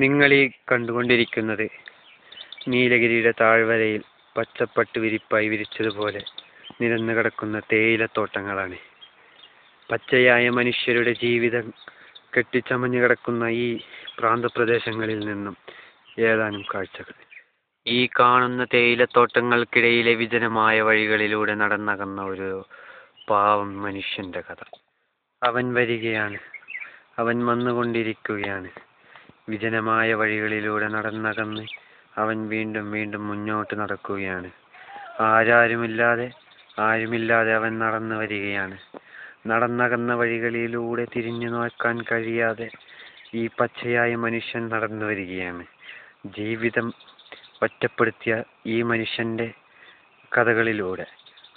നിങ്ങളീ കണ്ടുകൊണ്ടിരിക്കുന്നത് നീലഗിരിയുടെ താഴ്വരയിൽ പച്ചപ്പട്ട് വിരിപ്പായി വിരിച്ചതുപോലെ നിരന്നു കിടക്കുന്ന തേയിലത്തോട്ടങ്ങളാണ്. പച്ചയായ മനുഷ്യരുടെ ജീവിതം കെട്ടിച്ചമഞ്ഞു കിടക്കുന്ന ഈ പ്രാന്തപ്രദേശങ്ങളിൽ നിന്നും ഏതാനും കാഴ്ചകൾ. ഈ കാണുന്ന തേയിലത്തോട്ടങ്ങൾക്കിടയിലെ വിജനമായ വഴികളിലൂടെ നടന്നകന്ന ഒരു പാവം മനുഷ്യന്റെ കഥ. അവൻ വരികയാണ്, അവൻ വന്നുകൊണ്ടിരിക്കുകയാണ്. വിജനമായ വഴികളിലൂടെ നടന്നകന്ന് അവൻ വീണ്ടും വീണ്ടും മുന്നോട്ട് നടക്കുകയാണ്. ആരുമില്ലാതെ അവൻ നടന്നു വരികയാണ്. നടന്നകന്ന വഴികളിലൂടെ തിരിഞ്ഞു നോക്കാൻ കഴിയാതെ ഈ പച്ചയായ മനുഷ്യൻ നടന്നു വരികയാണ്. ജീവിതം ഒറ്റപ്പെടുത്തിയ ഈ മനുഷ്യന്റെ കഥകളിലൂടെ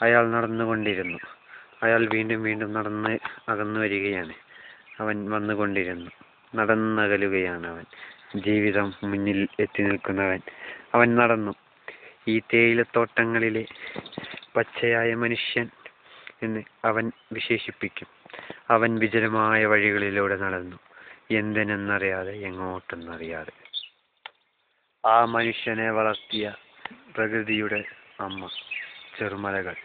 അയാൾ നടന്നുകൊണ്ടിരുന്നു. അയാൾ വീണ്ടും വീണ്ടും നടന്ന് അകന്നു വരികയാണ്. അവൻ വന്നുകൊണ്ടിരുന്നു. നടന്നകലുകയാണ് അവൻ. ജീവിതം മുന്നിൽ എത്തി നിൽക്കുന്നവൻ. അവൻ നടന്നു. ഈ തേയിലത്തോട്ടങ്ങളിലെ പച്ചയായ മനുഷ്യൻ എന്ന് അവൻ വിശേഷിപ്പിക്കും. അവൻ വിജനമായ വഴികളിലൂടെ നടന്നു, എന്തിനെന്നറിയാതെ, എങ്ങോട്ടെന്നറിയാതെ. ആ മനുഷ്യനെ വളർത്തിയ പ്രകൃതിയുടെ അമ്മ ചെറുമലകൾ.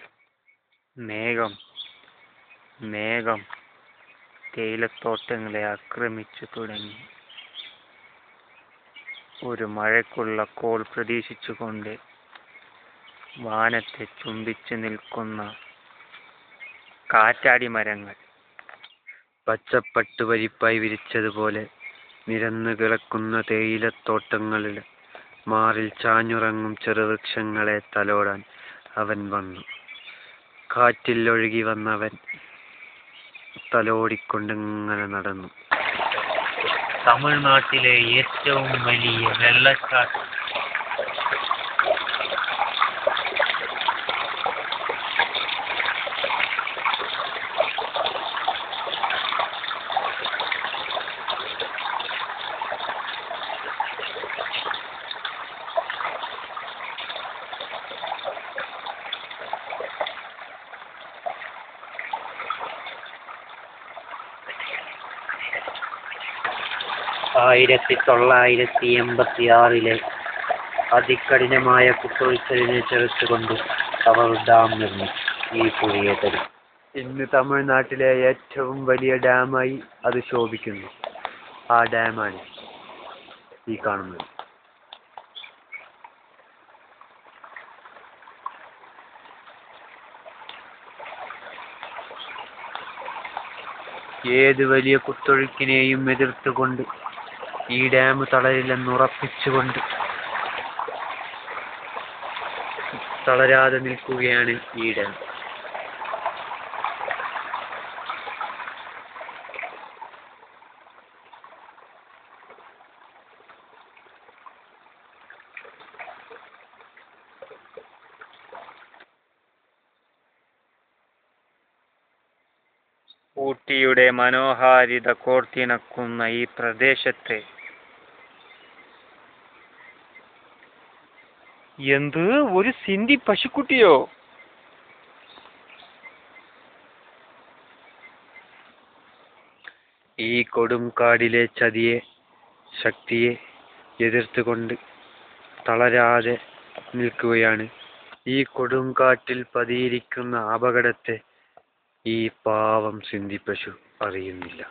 മേഘം തേയിലത്തോട്ടങ്ങളെ ആക്രമിച്ചു തുടങ്ങി. ഒരു മഴയ്ക്കുള്ള കോൾ പ്രതീക്ഷിച്ചുകൊണ്ട് വാനത്തെ ചുംബിച്ചു നിൽക്കുന്ന കാറ്റാടി മരങ്ങൾ. പച്ചപ്പട്ട് വരിപ്പായി വിരിച്ചതുപോലെ നിരന്നു കിടക്കുന്ന തേയിലത്തോട്ടങ്ങളിൽ മാറിൽ ചാഞ്ഞുറങ്ങും ചെറുവൃക്ഷങ്ങളെ തലോടാൻ അവൻ വന്നു. കാറ്റിൽ ഒഴുകി വന്നവൻ തലോടിക്കൊണ്ടിങ്ങനെ നടന്നു. തമിഴ്നാട്ടിലെ ഏറ്റവും വലിയ വെള്ളച്ചാട്ടം. ആയിരത്തി 1986 അതികഠിനമായ കുത്തൊഴുക്കലിനെ ചെറുത്തുകൊണ്ട് അവർ ഡാം നിർമ്മിച്ചു. ഈ പുഴയെ തരും ഇന്ന് തമിഴ്നാട്ടിലെ ഏറ്റവും വലിയ ഡാമായി അത് ശോഭിക്കുന്നു. ആ ഡാമാണ് ഈ കാണുന്നത്. ഏത് വലിയ കുത്തൊഴുക്കിനെയും എതിർത്തുകൊണ്ട് ഈ ഡാം തളരില്ലെന്നുറപ്പിച്ചുകൊണ്ട് തളരാതെ നിൽക്കുകയാണ് ഈ ഡാം. ഊട്ടിയുടെ മനോഹാരിത കോർത്തിണക്കുന്ന ഈ പ്രദേശത്തെ എന്ത് ഒരു സിന്ധി പശുക്കുട്ടിയോ? ഈ കൊടും കാടിലെ ശക്തിയെ എതിർത്തുകൊണ്ട് തളരാതെ നിൽക്കുകയാണ്. ഈ കൊടുങ്കാറ്റിൽ പതിയിരിക്കുന്ന അപകടത്തെ ഈ പാവം സിന്ധി പശു അറിയുന്നില്ല.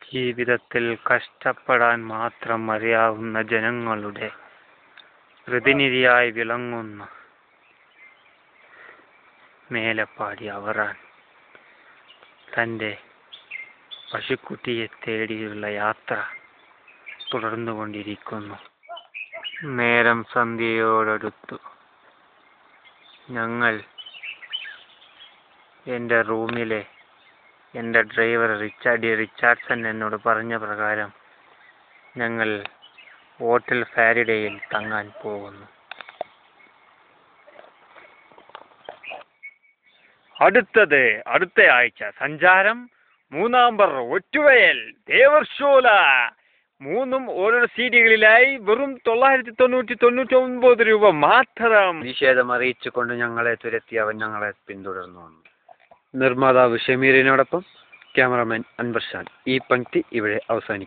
ജീവിതത്തിൽ കഷ്ടപ്പെടാൻ മാത്രം അറിയാവുന്ന ജനങ്ങളുടെ പ്രതിനിധിയായി വിളങ്ങുന്ന മേലപ്പാടി അവറാൻ തൻ്റെ പശുക്കുട്ടിയെ തേടിയുള്ള യാത്ര തുടർന്നുകൊണ്ടിരിക്കുന്നു. നേരം സന്ധ്യയോടടുത്തു. ഞങ്ങൾ എൻ്റെ റൂമിലെ എൻ്റെ ഡ്രൈവർ റിച്ചാർഡ്സൺ എന്നോട് പറഞ്ഞ പ്രകാരം ഞങ്ങൾ ഹോട്ടൽ ഫാരഡേയിൽ തങ്ങാൻ പോകുന്നു. അടുത്ത ആഴ്ച സഞ്ചാരം 3 ഒറ്റുവയൽ, ദേവർഷോല 3 ഓരോ സീറ്റുകളിലായി വെറും 999 രൂപ മാത്രം. നിഷേധം അറിയിച്ചുകൊണ്ട് ഞങ്ങളെ തുരത്തി അവൻ ഞങ്ങളെ പിന്തുടർന്നു വന്നു. നിർമ്മാതാവ് ഷമീറിനോടൊപ്പം ക്യാമറമാൻ അൻവർ ഖാൻ. ഈ പങ്ക്തി ഇവിടെ അവസാനിക്കുന്നു.